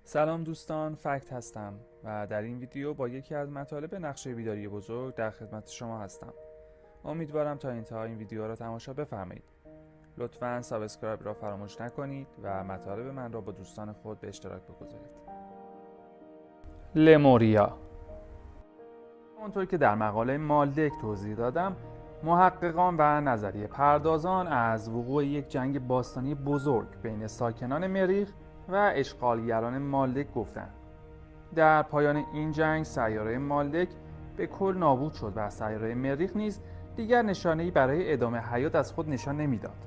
سلام دوستان، فکت هستم و در این ویدیو با یکی از مطالب نقشه بیداری بزرگ در خدمت شما هستم. امیدوارم تا انتها این ویدیو را تماشا بفرمایید. لطفاً سابسکرایب را فراموش نکنید و مطالب من را با دوستان خود به اشتراک بگذارید. لموریا. همانطور که در مقاله مالدک توضیح دادم، محققان و نظریه پردازان از وقوع یک جنگ باستانی بزرگ بین ساکنان مریخ و اشغالگران مالدک گفتند. در پایان این جنگ سیاره مالدک به کل نابود شد و سیاره مریخ نیز دیگر نشانه‌ای برای ادامه حیات از خود نشان نمیداد.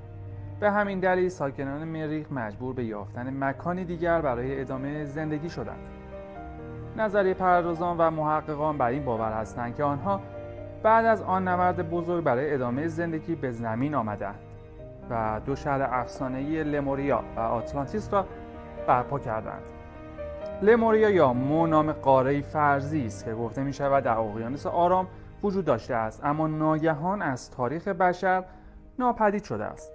به همین دلیل ساکنان مریخ مجبور به یافتن مکانی دیگر برای ادامه زندگی شدند. نظریه پردازان و محققان بر این باور هستند که آنها بعد از آن نبرد بزرگ برای ادامه زندگی به زمین آمدند و دو شهر افسانه‌ای لموریا و آتلانتیس را برپا کردند. لموریا یا مو نام قاره‌ای فرضی است که گفته می شود در اقیانوس آرام وجود داشته است، اما ناگهان از تاریخ بشر ناپدید شده است.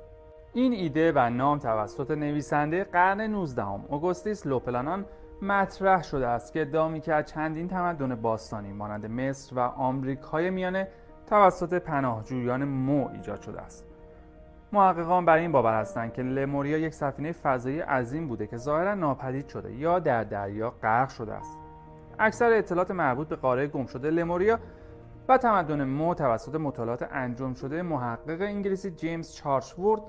این ایده و نام توسط نویسنده قرن 19 اوگوستوس لوپلانان مطرح شده است که ادعا می‌کرد چندین تمدن باستانی مانند مصر و آمریکای میانه توسط پناهجویان مو ایجاد شده است. محققان بر این باور هستند که لموریا یک سفینه فضایی عظیم بوده که ظاهراً ناپدید شده یا در دریا غرق شده است. اکثر اطلاعات مربوط به قاره گمشده لموریا و تمدن مو توسط مطالعات انجام شده محقق انگلیسی جیمز چارچوورد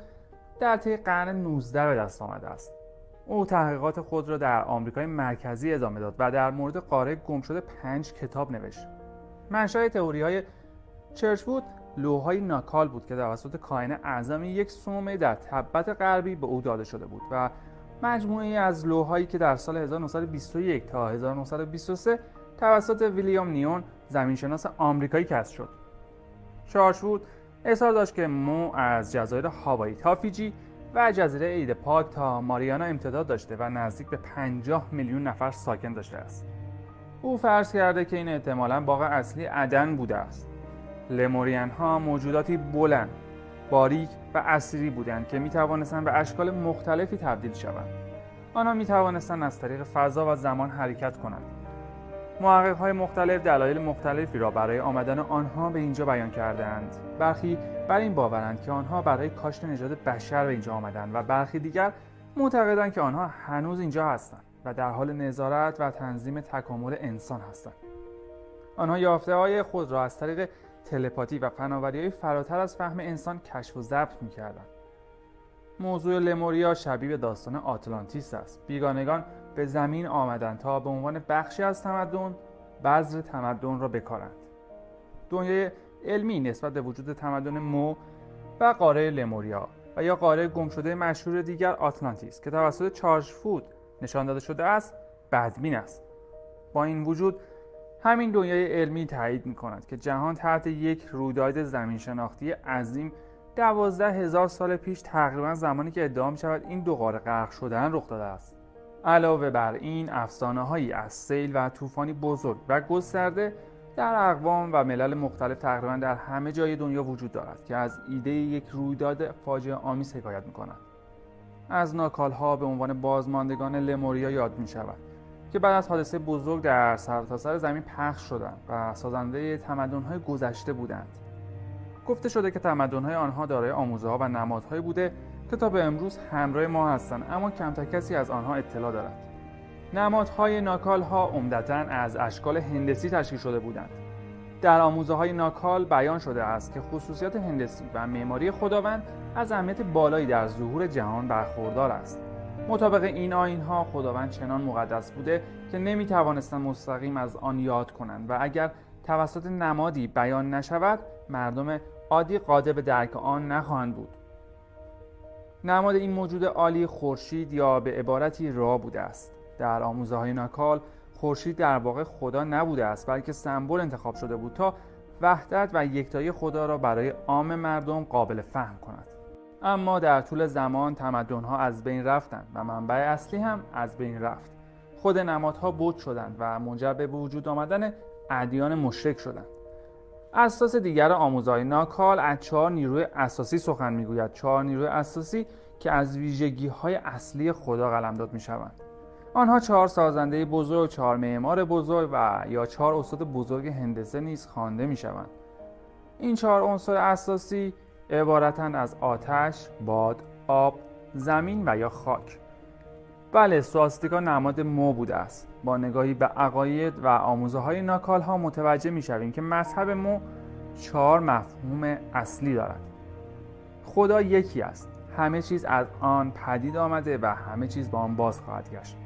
در طی قرن 19 به دست آمده است. او تحقیقات خود را در آمریکای مرکزی ادامه داد و در مورد قاره گمشده 5 کتاب نوشت. منشأ تئوری‌های چرچوود لوح‌های ناکال بود که توسط کاهن اعظم یک صومعه در تبت غربی به او داده شده بود و مجموعه‌ای از لوح‌هایی که در سال 1921 تا 1923 توسط ویلیام نیون زمینشناس آمریکایی کشف شد. چارچوود اظهار داشت که مو از جزایر هاوایی تا فیجی و جزیره عید پاک تا ماریانا امتداد داشته و نزدیک به 50 میلیون نفر ساکن داشته است. او فرض کرده که این احتمالاً باغ اصلی عدن بوده است. لموریان ها موجوداتی بلند، باریک و اصیلی بودند که می توانستند به اشکال مختلفی تبدیل شوند. آنها می توانستند از طریق فضا و زمان حرکت کنند. محقق‌های مختلف دلایل مختلفی را برای آمدن آنها به اینجا بیان کردند. برخی بر این باورند که آنها برای کاشت نژاد بشر به اینجا آمدند و برخی دیگر معتقدند که آنها هنوز اینجا هستند و در حال نظارت و تنظیم تکامل انسان هستند. آنها یافته‌های خود را از طریق تلپاتی و فناوری‌های فراتر از فهم انسان کشف و ضبط می‌کردند. موضوع لموریا شبیه به داستان آتلانتیس است. بیگانگان به زمین آمدند تا به عنوان بخشی از تمدن بذر تمدن را بکارند. دنیای علمی نسبت به وجود تمدن مو و قاره لموریا و یا قاره گمشده مشهور دیگر آتلانتیس که توسط چارچوود نشان داده شده است بدبین است. با این وجود همین دنیای علمی تایید می‌کند که جهان تحت یک رویداد زمین شناختی عظیم 12,000 سال پیش تقریبا زمانی که ادعا می‌شود این دو قاره غرق شدن رخ داده است. علاوه بر این افسانه‌هایی از سیل و طوفانی بزرگ و گسترده در اقوام و ملل مختلف تقریبا در همه جای دنیا وجود دارد که از ایده یک رویداد فاجعه آمیز حکایت می‌کنند. از ناکال‌ها به عنوان بازماندگان لموریا یاد می‌شود که بعد از حادثه بزرگ در سرتاسر زمین پخش شدند و سازنده تمدن‌های گذشته بودند. گفته شده که تمدن‌های آنها دارای آموزه‌ها و نمادهایی بوده که تا به امروز همراه ما هستند، اما کمتر کسی از آنها اطلاع دارد. نمادهای ناکال‌ها عمدتاً از اشکال هندسی تشکیل شده بودند. در آموزه‌های ناکال بیان شده است که خصوصیات هندسی و معماری خداوند از اهمیت بالایی در ظهور جهان برخوردار است. مطابق این آیین‌ها خداوند چنان مقدس بوده که نمی‌توانستند مستقیم از آن یاد کنند و اگر توسط نمادی بیان نشود مردم عادی قادر به درک آن نخواهند بود. نماد این موجود عالی خورشید یا به عبارتی را بوده است. در آموزه‌های ناکال خورشید در واقع خدا نبوده است، بلکه سمبل انتخاب شده بود تا وحدت و یکتایی خدا را برای عام مردم قابل فهم کند. اما در طول زمان تمدن‌ها از بین رفتند و منبع اصلی هم از بین رفت. خود نمادها بود شدند و منجر به وجود آمدن ادیان مشرک شدند. اساس دیگر آموزه‌های ناکال از 4 نیروی اساسی سخن می‌گوید. 4 نیروی اساسی که از ویژگی‌های اصلی خدا قلمداد می‌شوند. آنها 4 سازنده بزرگ، 4 معمار بزرگ و یا 4 استاد بزرگ هندسه نیز خوانده می‌شوند. این 4 عنصر اساسی عبارتند از آتش، باد، آب، زمین و یا خاک. بله، سواستیکا نماد مو بوده است. با نگاهی به عقاید و آموزه‌های ناکال‌ها متوجه می‌شویم که مذهب مو 4 مفهوم اصلی دارد. خدا یکی است. همه چیز از آن پدید آمده و همه چیز با آن باز خواهد گشت.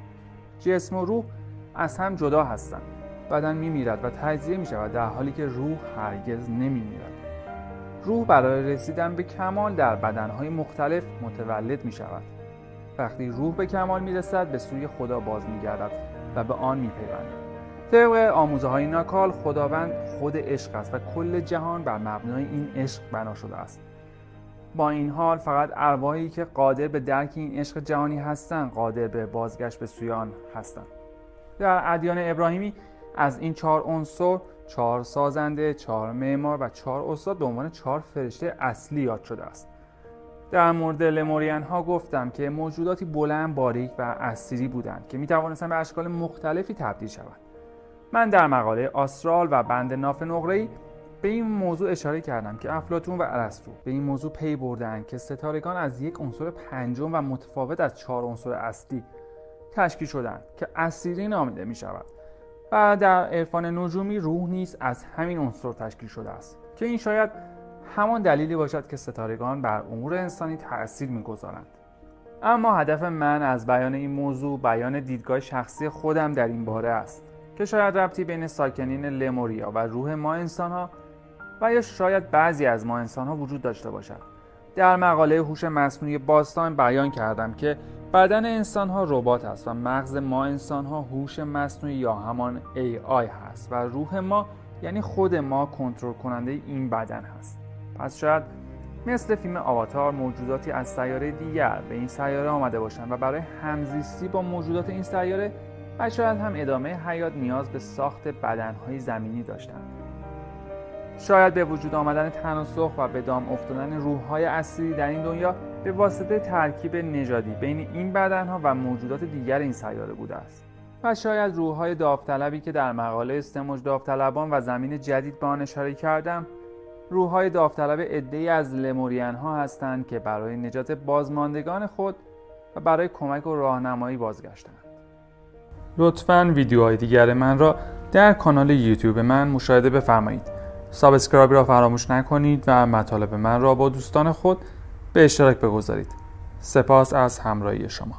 جسم و روح از هم جدا هستند. بدن می‌میرد و تجزیه می‌شود در حالی که روح هرگز نمی‌میرد. روح برای رسیدن به کمال در بدن‌های مختلف متولد می‌شود. وقتی روح به کمال می‌رسد به سوی خدا باز می‌گردد و به آن می‌پیوندد. طبق آموزه‌های ناکال خداوند خود عشق است و کل جهان بر مبنای این عشق بنا شده است. با این حال فقط ارواحی که قادر به درک این عشق جهانی هستند قادر به بازگشت به سوی آن هستند. در ادیان ابراهیمی از این 4 عنصر 4 سازنده، 4 معمار و 4 استاد به عنوان 4 فرشته اصلی یاد شده است. در مورد لمورین ها گفتم که موجوداتی بلند، باریک و اسیری بودند که می توانستند به اشکال مختلفی تبدیل شوند. من در مقاله آسترال و بند ناف نقره‌ای به این موضوع اشاره کردم که افلاطون و ارسطو به این موضوع پی بردند که ستارگان از یک عنصر پنجم و متفاوت از 4 عنصر اصلی تشکیل شدند که اسیری نامیده می شود و در عرفان نجومی روح نیز از همین عنصر تشکیل شده است که این شاید همان دلیلی باشد که ستارگان بر امور انسانی تأثیر می‌گذارند. اما هدف من از بیان این موضوع بیان دیدگاه شخصی خودم در این باره است که شاید ربطی بین ساکنین لموریا و روح ما انسان‌ها و یا شاید بعضی از ما انسان‌ها وجود داشته باشد. در مقاله هوش مصنوعی باستان بیان کردم که بدن انسان‌ها ربات است و مغز ما انسان‌ها هوش مصنوعی یا همان AI هست و روح ما یعنی خود ما کنترل کننده این بدن هست. پس شاید مثل فیلم آواتار موجوداتی از سیاره دیگر به این سیاره آمده باشند و برای همزیستی با موجودات این سیاره و شاید هم ادامه حیات نیاز به ساخت بدنهای زمینی داشتند. شاید به وجود آمدن تناسخ و به دام افتادن روح‌های اصلی در این دنیا به واسطه ترکیب نژادی بین این بدنها و موجودات دیگر این سیاره بوده است. و شاید روح‌های داوطلبی که در مقاله استموج داوطلبان و زمین جدید به آن اشاره کردم روح‌های داوطلب عده‌ای از لمورین ها هستند که برای نجات بازماندگان خود و برای کمک و راهنمایی بازگشتند. لطفاً ویدیوهای دیگر من را در کانال یوتیوب من مشاهده بفرمایید. سابسکرایب را فراموش نکنید و مطالب من را با دوستان خود به اشتراک بگذارید. سپاس از همراهی شما.